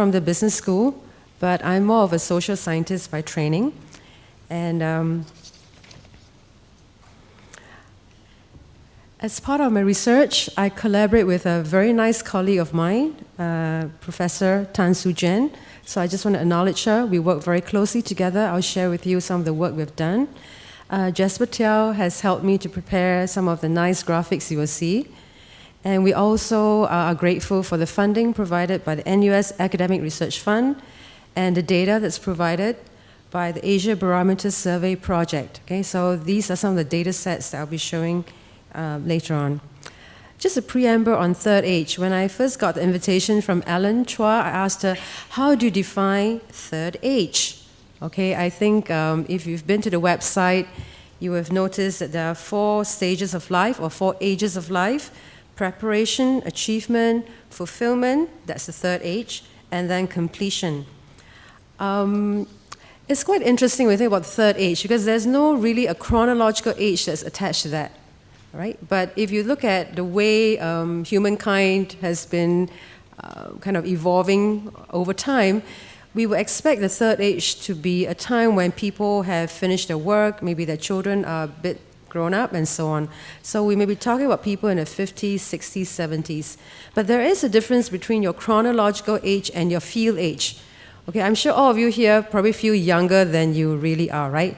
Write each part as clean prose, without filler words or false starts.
from the business school, but I'm more of a social scientist by training. And as part of my research, I collaborate with a very nice colleague of mine, Professor Tan Su Jen. So I just want to acknowledge her. We work very closely together. I'll share with you some of the work we've done. Jasper Tiao has helped me to prepare some of the nice graphics you will see. And we also are grateful for the funding provided by the NUS Academic Research Fund and the data that's provided by the Asia Barometer Survey Project. Okay, so these are some of the data sets that I'll be showing later on. Just a preamble on third age. When I first got the invitation from Ellen Chua, I asked her, how do you define third age? Okay, I think if you've been to the website, you have noticed that there are 4 stages of life or 4 ages of life: preparation, achievement, fulfillment, that's the third age, and then completion. It's quite interesting when you think about the third age because there's no really a chronological age that's attached to that, right? But if you look at the way humankind has been kind of evolving over time, we would expect the third age to be a time when people have finished their work, maybe their children are a bit grown up and so on. So we may be talking about people in their 50s, 60s, 70s. But there is a difference between your chronological age and your field age. Okay, I'm sure all of you here probably feel younger than you really are, right?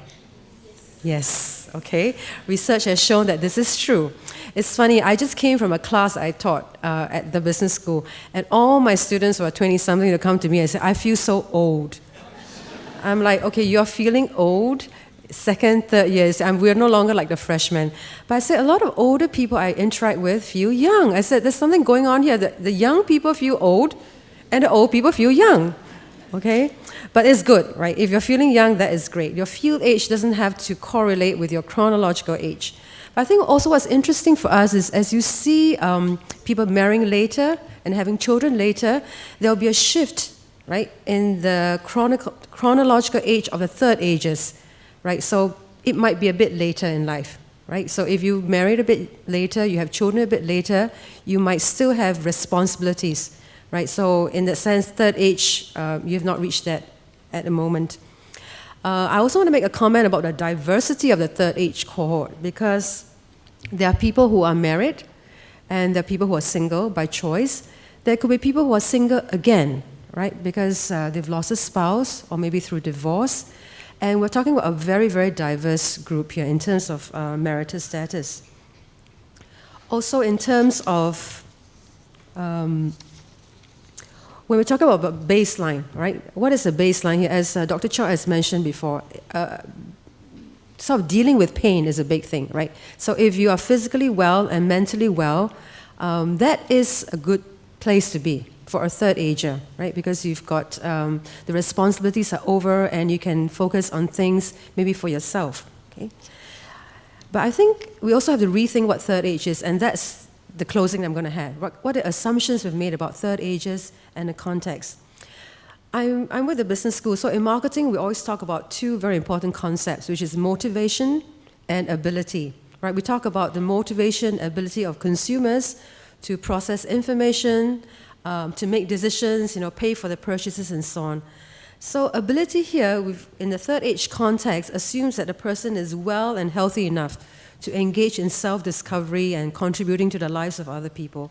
Yes, okay. Research has shown that this is true. It's funny, I just came from a class I taught at the business school, and all my students who are 20-something to come to me and say, I feel so old. I'm like, okay, you're feeling old? Second, third years, and we're no longer like the freshmen. But I said, a lot of older people I interact with feel young. I said, there's something going on here. The young people feel old, and the old people feel young. Okay? But it's good, right? If you're feeling young, that is great. Your field age doesn't have to correlate with your chronological age. But I think also what's interesting for us is as you see people marrying later and having children later, there'll be a shift, right, in the chronological age of the third ages, right? So it might be a bit later in life, right? So if you married a bit later, you have children a bit later, you might still have responsibilities, right? So in that sense, third age, you have not reached that at the moment. I also want to make a comment about the diversity of the third age cohort because there are people who are married and there are people who are single by choice. There could be people who are single again, right? Because they've lost a spouse or maybe through divorce. And we're talking about a very, very diverse group here in terms of marital status. Also in terms of when we talk about baseline, right? What is a baseline here? As Dr. Chow has mentioned before, sort of dealing with pain is a big thing, right? So if you are physically well and mentally well, that is a good place to be for a third ager, right? Because you've got the responsibilities are over and you can focus on things maybe for yourself, okay? But I think we also have to rethink what third age is, and that's the closing I'm going to have. What are the assumptions we've made about third ages and the context? I'm with the business school, so in marketing we always talk about 2 very important concepts, which is motivation and ability. Right? We talk about the motivation, ability of consumers to process information, to make decisions, pay for the purchases and so on. So ability here, in the third age context, assumes that the person is well and healthy enough to engage in self-discovery and contributing to the lives of other people.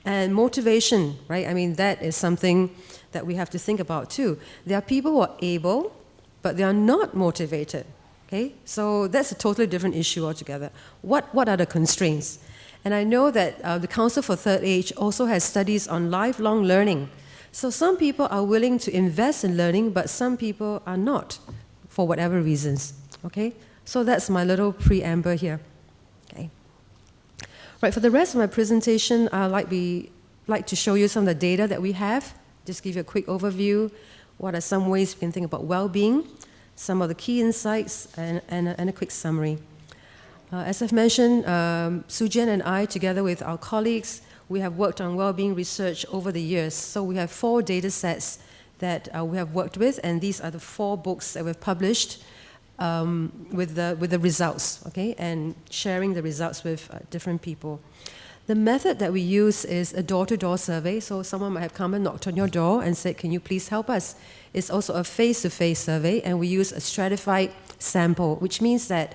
And motivation, right? I mean, that is something that we have to think about too. There are people who are able, but they are not motivated, okay? So that's a totally different issue altogether. What are the constraints? And I know that the Council for Third Age also has studies on lifelong learning. So some people are willing to invest in learning, but some people are not, for whatever reasons, okay? So that's my little preamble here. Okay. Right, for the rest of my presentation, I'd like to show you some of the data that we have, just give you a quick overview. What are some ways we can think about well-being, some of the key insights, and a quick summary. As I've mentioned, Sujan and I, together with our colleagues, we have worked on well-being research over the years. So we have 4 data sets that we have worked with, and these are the 4 books that we've published with the results, okay, and sharing the results with different people. The method that we use is a door-to-door survey. So someone might have come and knocked on your door and said, can you please help us? It's also a face-to-face survey, and we use a stratified sample, which means that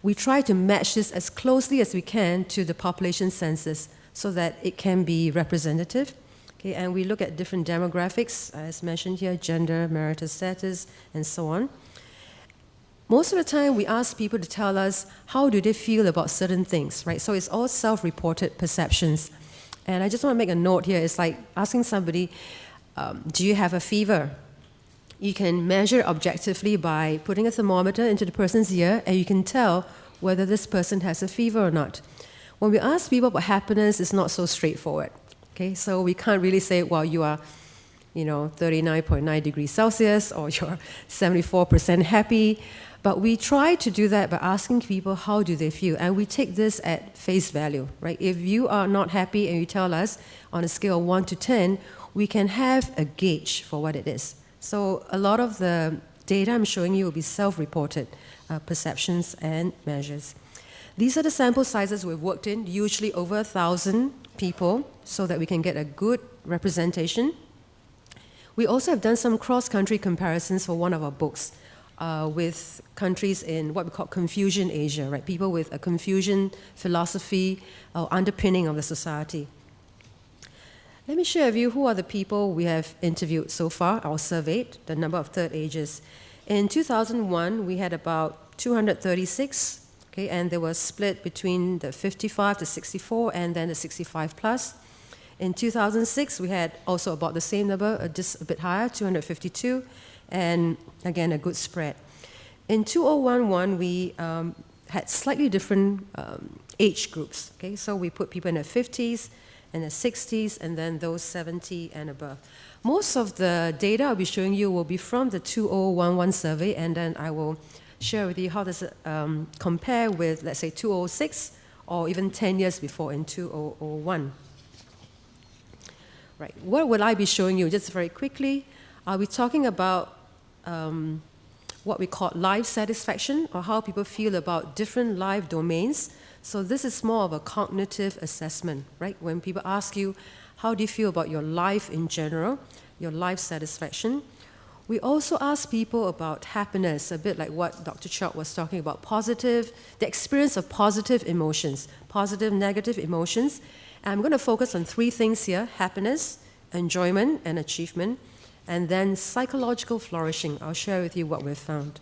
we try to match this as closely as we can to the population census so that it can be representative. Okay, and we look at different demographics, as mentioned here, gender, marital status, and so on. Most of the time, we ask people to tell us how do they feel about certain things, right? So it's all self-reported perceptions. And I just want to make a note here. It's like asking somebody, do you have a fever? You can measure objectively by putting a thermometer into the person's ear, and you can tell whether this person has a fever or not. When we ask people about happiness, it's not so straightforward. Okay, so we can't really say, well, you are 39.9 degrees Celsius, or you're 74% happy. But we try to do that by asking people how do they feel, and we take this at face value, right? If you are not happy and you tell us on a scale of 1 to 10, we can have a gauge for what it is. So a lot of the data I'm showing you will be self-reported perceptions and measures. These are the sample sizes we've worked in, usually over 1,000 people, so that we can get a good representation. We also have done some cross-country comparisons for one of our books with countries in what we call Confucian Asia, right? People with a Confucian philosophy or underpinning of the society. Let me share with you who are the people we have interviewed so far, or surveyed, the number of third agers. In 2001, we had about 236, okay, and they were split between the 55 to 64 and then the 65 plus. In 2006, we had also about the same number, just a bit higher, 252, and again, a good spread. In 2011, we had slightly different age groups, okay? So we put people in their 50s and their 60s, and then those 70 and above. Most of the data I'll be showing you will be from the 2011 survey, and then I will share with you how does it compare with, let's say, 2006, or even 10 years before in 2001. Right, what will I be showing you? Just very quickly, I'll be talking about what we call life satisfaction, or how people feel about different life domains. So this is more of a cognitive assessment, right? When people ask you, how do you feel about your life in general, your life satisfaction? We also ask people about happiness, a bit like what Dr. Siok was talking about, the experience of positive emotions, positive, negative emotions. And I'm going to focus on 3 things here: happiness, enjoyment, and achievement, and then psychological flourishing. I'll share with you what we've found.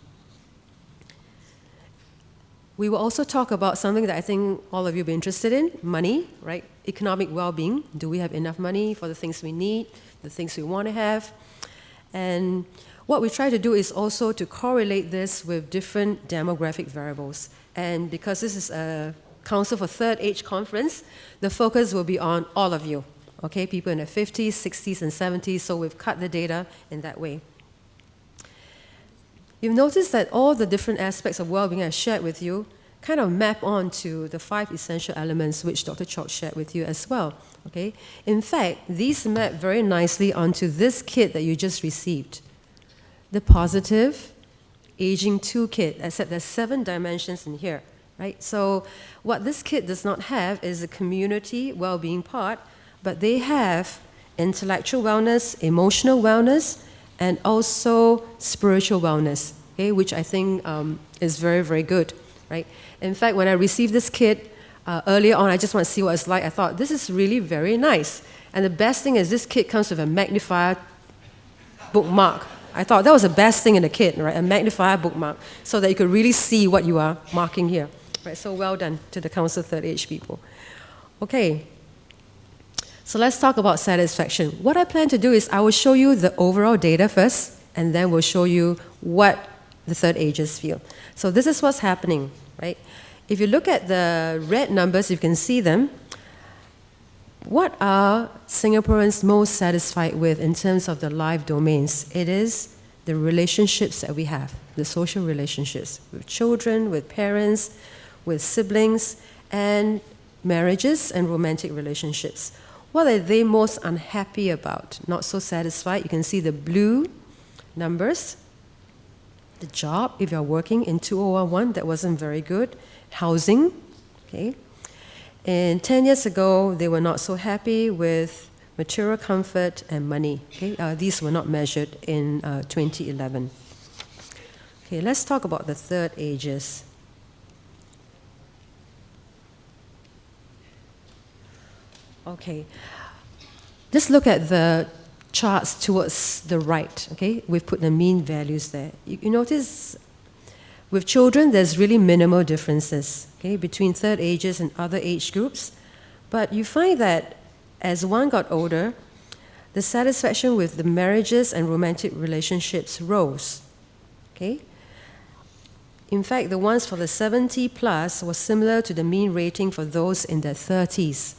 We will also talk about something that I think all of you will be interested in, money, right? Economic well-being. Do we have enough money for the things we need, the things we want to have? And what we try to do is also to correlate this with different demographic variables. And because this is a Council for Third Age conference, the focus will be on all of you, okay? People in their 50s, 60s, and 70s, so we've cut the data in that way. You've noticed that all the different aspects of well-being I shared with you kind of map onto the 5 essential elements which Dr. Siok shared with you as well, okay? In fact, these map very nicely onto this kit that you just received, the Positive Aging Toolkit, except there's 7 dimensions in here, right? So what this kit does not have is a community well-being part, but they have intellectual wellness, emotional wellness, and also spiritual wellness, okay, which I think is very, very good, right? In fact, when I received this kit earlier on, I just want to see what it's like. I thought, this is really very nice. And the best thing is this kit comes with a magnifier bookmark. I thought that was the best thing in the kit, right? A magnifier bookmark, so that you could really see what you are marking here. Right, so well done to the Council Third Age people. Okay, so let's talk about satisfaction. What I plan to do is I will show you the overall data first, and then we'll show you what the third agers feel. So this is what's happening, right? If you look at the red numbers, you can see them. What are Singaporeans most satisfied with in terms of the life domains? It is the relationships that we have, the social relationships with children, with parents, with siblings, and marriages and romantic relationships. What are they most unhappy about, not so satisfied? You can see the blue numbers. The job, if you're working in 2011, that wasn't very good. Housing, okay? And 10 years ago, they were not so happy with material comfort and money. Okay? These were not measured in 2011. Okay, let's talk about the third ages. Okay, just look at the charts towards the right. Okay, we've put the mean values there. You notice with children, there's really minimal differences, okay, between third ages and other age groups. But you find that as one got older, the satisfaction with the marriages and romantic relationships rose. Okay? In fact, the ones for the 70 plus was similar to the mean rating for those in their 30s.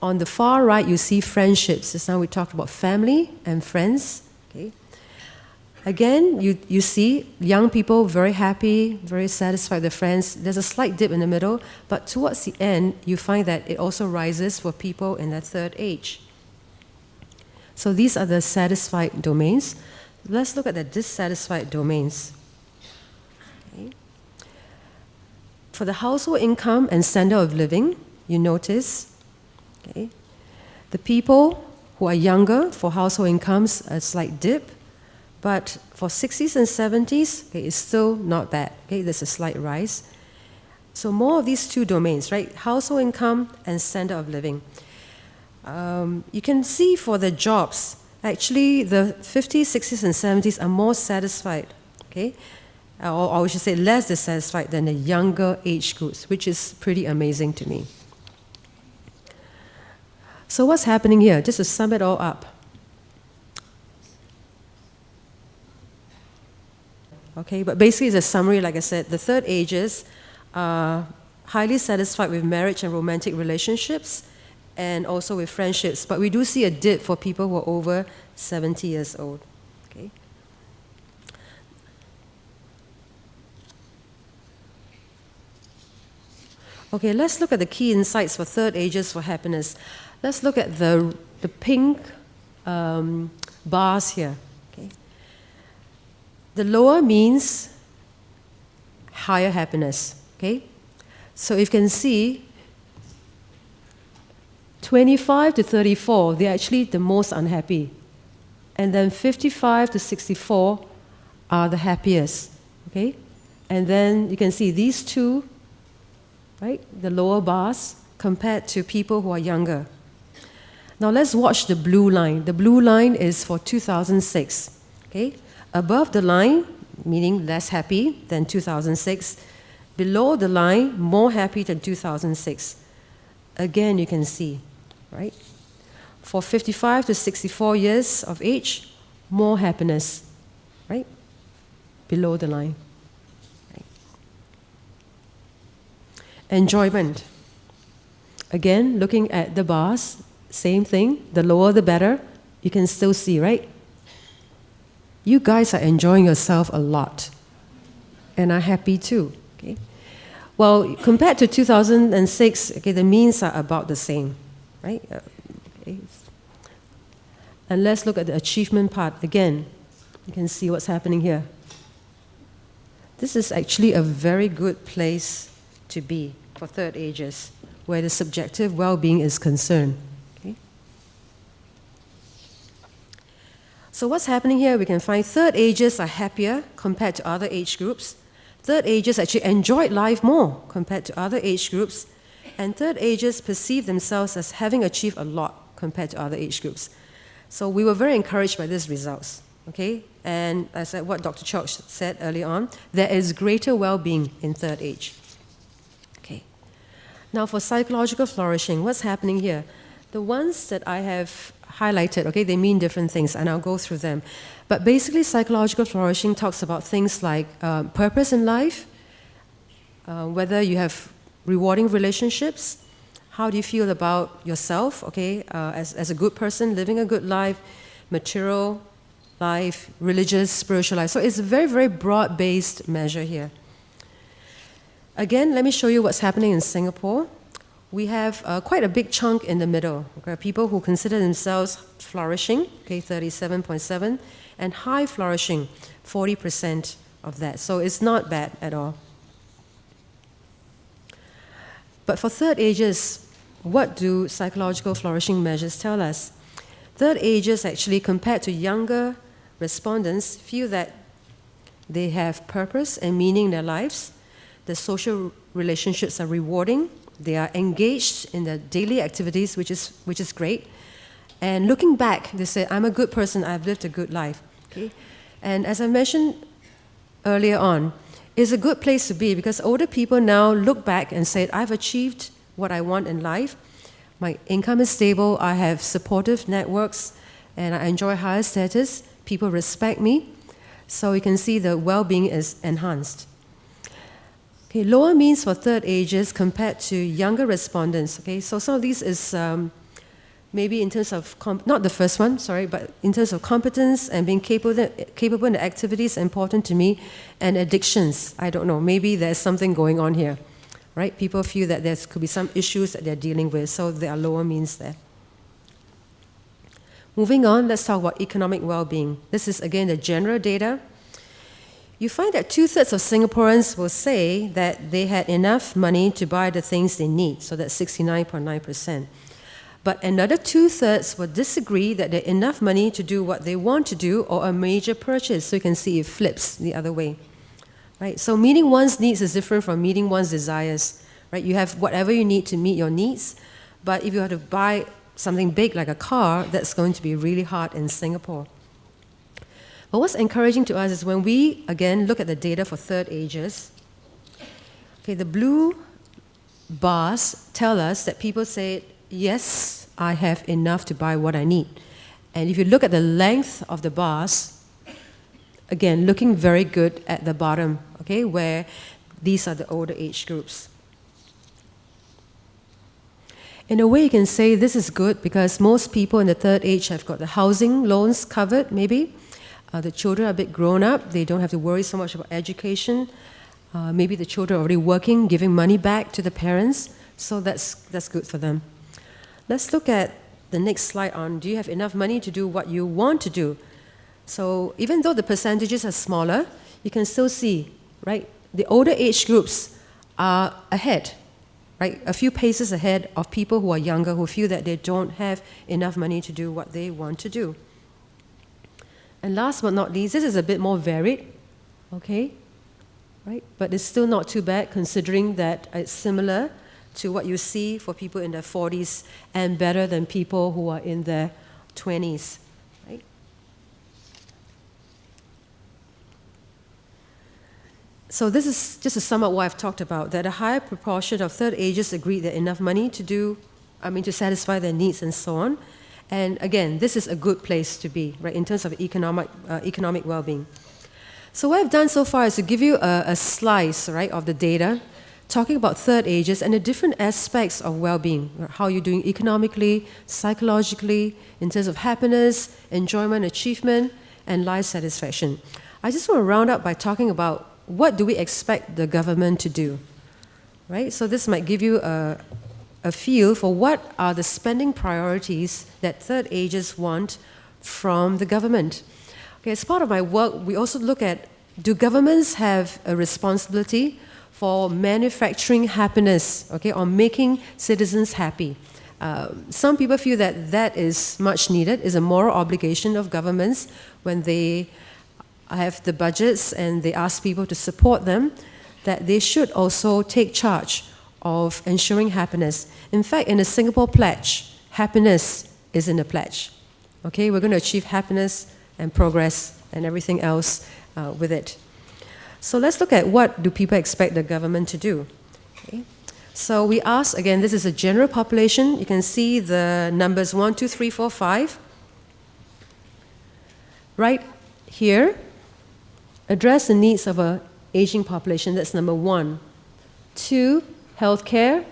On the far right, you see friendships. Just now we talked about family and friends. Okay? Again, you see young people very happy, very satisfied with their friends. There's a slight dip in the middle, but towards the end, you find that it also rises for people in their third age. So these are the satisfied domains. Let's look at the dissatisfied domains. Okay. For the household income and standard of living, you notice, okay, the people who are younger, for household incomes, a slight dip. But for 60s and 70s, okay, it's still not bad. Okay, there's a slight rise. So more of these two domains, right? Household income and standard of living. You can see for the jobs, actually the 50s, 60s, and 70s are more satisfied, okay? Or we should say less dissatisfied than the younger age groups, which is pretty amazing to me. So what's happening here? Just to sum it all up. Okay, but basically it's a summary, like I said. The third ages are highly satisfied with marriage and romantic relationships and also with friendships. But we do see a dip for people who are over 70 years old. Okay. Okay, let's look at the key insights for third ages for happiness. Let's look at the pink bars here. The lower means higher happiness, okay? So if you can see, 25 to 34, they're actually the most unhappy. And then 55 to 64 are the happiest, okay? And then you can see these two, right, the lower bars, compared to people who are younger. Now let's watch the blue line. The blue line is for 2006, okay? Above the line, meaning less happy than 2006. Below the line, more happy than 2006. Again, you can see, right? For 55 to 64 years of age, more happiness, right? Below the line. Right? Enjoyment. Again, looking at the bars, same thing. The lower the better. You can still see, right? You guys are enjoying yourself a lot, and are happy too. Okay? Well, compared to 2006, okay, the means are about the same, right? Okay. And let's look at the achievement part again. You can see what's happening here. This is actually a very good place to be for third ages, where the subjective well-being is concerned. So what's happening here? We can find third ages are happier compared to other age groups. Third ages actually enjoyed life more compared to other age groups. And third ages perceive themselves as having achieved a lot compared to other age groups. So we were very encouraged by these results. Okay? And as what Dr. Chok said earlier on, there is greater well-being in third age. Okay. Now for psychological flourishing, what's happening here? The ones that I have highlighted, okay, they mean different things, and I'll go through them. But basically, psychological flourishing talks about things like purpose in life, whether you have rewarding relationships, how do you feel about yourself, okay, as a good person, living a good life, material life, religious, spiritual life. So it's a very, very broad-based measure here. Again, let me show you what's happening in Singapore. We have quite a big chunk in the middle. Okay? People who consider themselves flourishing, okay, 37.7, and high flourishing, 40% of that. So it's not bad at all. But for third agers, what do psychological flourishing measures tell us? Third agers actually, compared to younger respondents, feel that they have purpose and meaning in their lives. The social relationships are rewarding. They are engaged in their daily activities, which is great. And looking back, they say, I'm a good person, I've lived a good life. Okay? And as I mentioned earlier on, it's a good place to be because older people now look back and say, I've achieved what I want in life. My income is stable, I have supportive networks, and I enjoy higher status. People respect me. So you can see the well-being is enhanced. Okay, lower means for third agers compared to younger respondents. Okay, so some of these is maybe in terms of, not the first one, sorry, but in terms of competence and being capable in the activities important to me, and addictions. I don't know, maybe there's something going on here, right? People feel that there could be some issues that they're dealing with, so there are lower means there. Moving on, let's talk about economic well-being. This is, again, the general data. You find that 2/3 of Singaporeans will say that they had enough money to buy the things they need, so that's 69.9%. But another 2/3 will disagree that they have enough money to do what they want to do or a major purchase. So you can see it flips the other way. Right? So meeting one's needs is different from meeting one's desires. Right? You have whatever you need to meet your needs, but if you have to buy something big like a car, that's going to be really hard in Singapore. But what's encouraging to us is when we, again, look at the data for third agers, okay, the blue bars tell us that people say, yes, I have enough to buy what I need. And if you look at the length of the bars, again, looking very good at the bottom, okay, where these are the older age groups. In a way, you can say this is good because most people in the third age have got the housing loans covered, maybe. The children are a bit grown up. They don't have to worry so much about education. Maybe the children are already working, giving money back to the parents. So that's good for them. Let's look at the next slide on, do you have enough money to do what you want to do? So even though the percentages are smaller, you can still see, right, the older age groups are ahead, right, a few paces ahead of people who are younger who feel that they don't have enough money to do what they want to do. And last but not least, this is a bit more varied, okay, right, but it's still not too bad considering that it's similar to what you see for people in their 40s and better than people who are in their 20s. Right? So this is just to sum up what I've talked about, that a higher proportion of third agers agreed that enough money to satisfy their needs and so on. And again, this is a good place to be, right, in terms of economic well-being. So what I've done so far is to give you a slice, right, of the data talking about third agers and the different aspects of well-being, how you're doing economically, psychologically, in terms of happiness, enjoyment, achievement, and life satisfaction. I just want to round up by talking about what do we expect the government to do, right? So this might give you a feel for what are the spending priorities that third agers want from the government. Okay, as part of my work, we also look at, do governments have a responsibility for manufacturing happiness, okay, or making citizens happy? Some people feel that that is much needed, is a moral obligation of governments when they have the budgets and they ask people to support them, that they should also take charge of ensuring happiness. In fact, in the Singapore Pledge, happiness is in the pledge. Okay, we're going to achieve happiness and progress and everything else with it. So let's look at what do people expect the government to do. Okay. So we asked, again, this is a general population. You can see the numbers 1, 2, 3, 4, 5. Right here, address the needs of an aging population. That's number 1. 2, healthcare.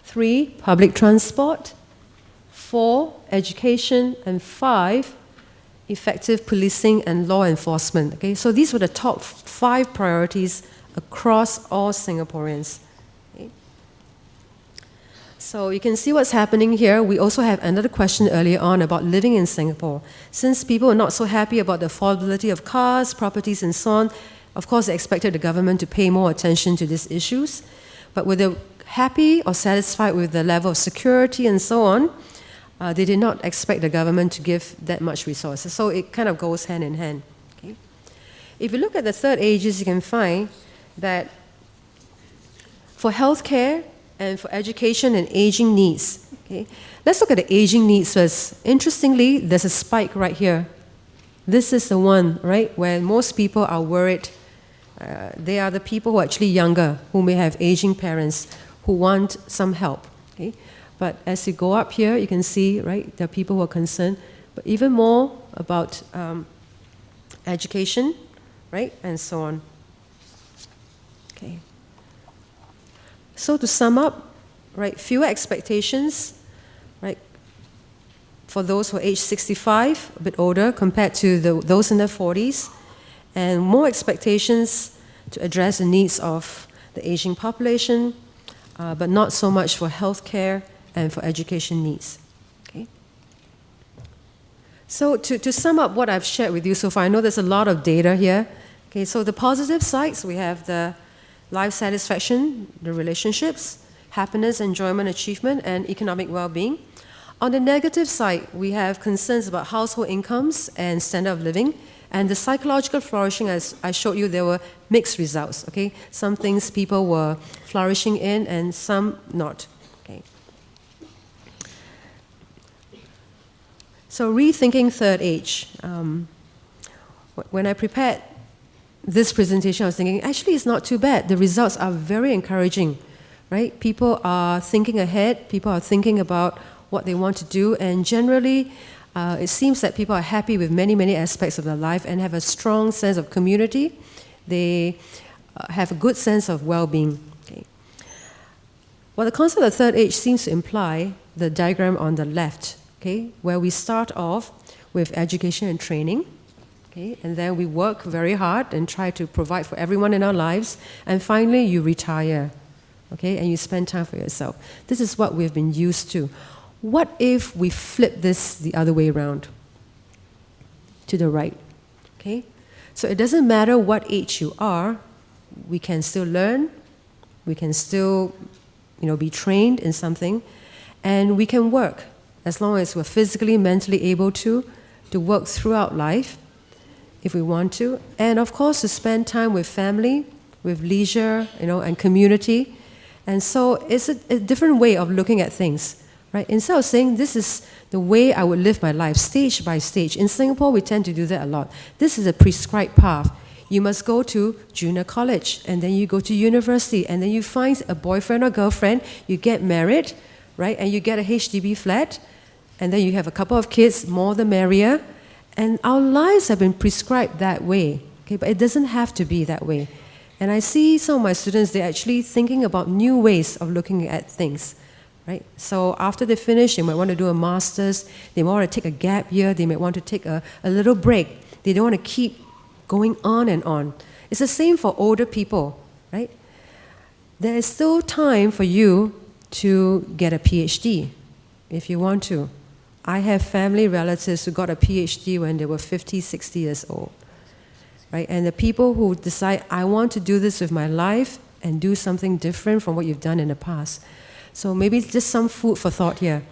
3, public transport. 4, education. And 5, effective policing and law enforcement. Okay, so these were the top 5 priorities across all Singaporeans. Okay. So you can see what's happening here. We also have another question earlier on about living in Singapore. Since people are not so happy about the affordability of cars, properties, and so on, of course they expected the government to pay more attention to these issues. But with the happy or satisfied with the level of security and so on, they did not expect the government to give that much resources. So it kind of goes hand in hand. Okay? If you look at the third ages, you can find that for healthcare and for education and aging needs, okay, let's look at the aging needs first. Interestingly, there's a spike right here. This is the one, right, where most people are worried. They are the people who are actually younger, who may have aging parents, who want some help. Okay? But as you go up here, you can see, right, there are people who are concerned, but even more about education, right, and so on. Okay. So to sum up, right, fewer expectations, right, for those who are age 65, a bit older, compared to those in their 40s, and more expectations to address the needs of the aging population, but not so much for healthcare and for education needs. Okay? So to sum up what I've shared with you so far, I know there's a lot of data here. Okay, so the positive sides, we have the life satisfaction, the relationships, happiness, enjoyment, achievement, and economic well-being. On the negative side, we have concerns about household incomes and standard of living, and the psychological flourishing, as I showed you, there were mixed results. Okay, some things people were flourishing in, and some not. Okay. So rethinking third age. When I prepared this presentation, I was thinking, actually, it's not too bad. The results are very encouraging, right? People are thinking ahead. People are thinking about what they want to do, and generally, it seems that people are happy with many, many aspects of their life and have a strong sense of community. They have a good sense of well-being. Okay. Well, the concept of third age seems to imply the diagram on the left, okay, where we start off with education and training, okay, and then we work very hard and try to provide for everyone in our lives, and finally you retire, okay, and you spend time for yourself. This is what we've been used to. What if we flip this the other way around, to the right, okay? So it doesn't matter what age you are, we can still learn, we can still, be trained in something, and we can work as long as we're physically, mentally able to work throughout life, if we want to, and of course to spend time with family, with leisure, and community. And so it's a different way of looking at things. Right? Instead of saying, this is the way I would live my life, stage by stage. In Singapore, we tend to do that a lot. This is a prescribed path. You must go to junior college, and then you go to university, and then you find a boyfriend or girlfriend, you get married, right? And you get a HDB flat, and then you have a couple of kids, more the merrier. And our lives have been prescribed that way, okay? But it doesn't have to be that way. And I see some of my students, they're actually thinking about new ways of looking at things. Right? So after they finish, they might want to do a master's, they might want to take a gap year, they might want to take a little break. They don't want to keep going on and on. It's the same for older people, right? There is still time for you to get a PhD if you want to. I have family relatives who got a PhD when they were 50, 60 years old. Right? And the people who decide, I want to do this with my life and do something different from what you've done in the past. So maybe just some food for thought here.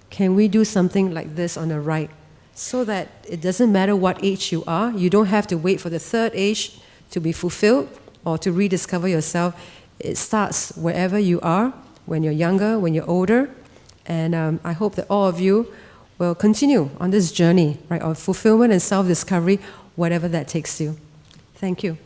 Can we do something like this on the right so that it doesn't matter what age you are, you don't have to wait for the third age to be fulfilled or to rediscover yourself. It starts wherever you are, when you're younger, when you're older, and I hope that all of you will continue on this journey, right, of fulfillment and self-discovery, whatever that takes you. Thank you.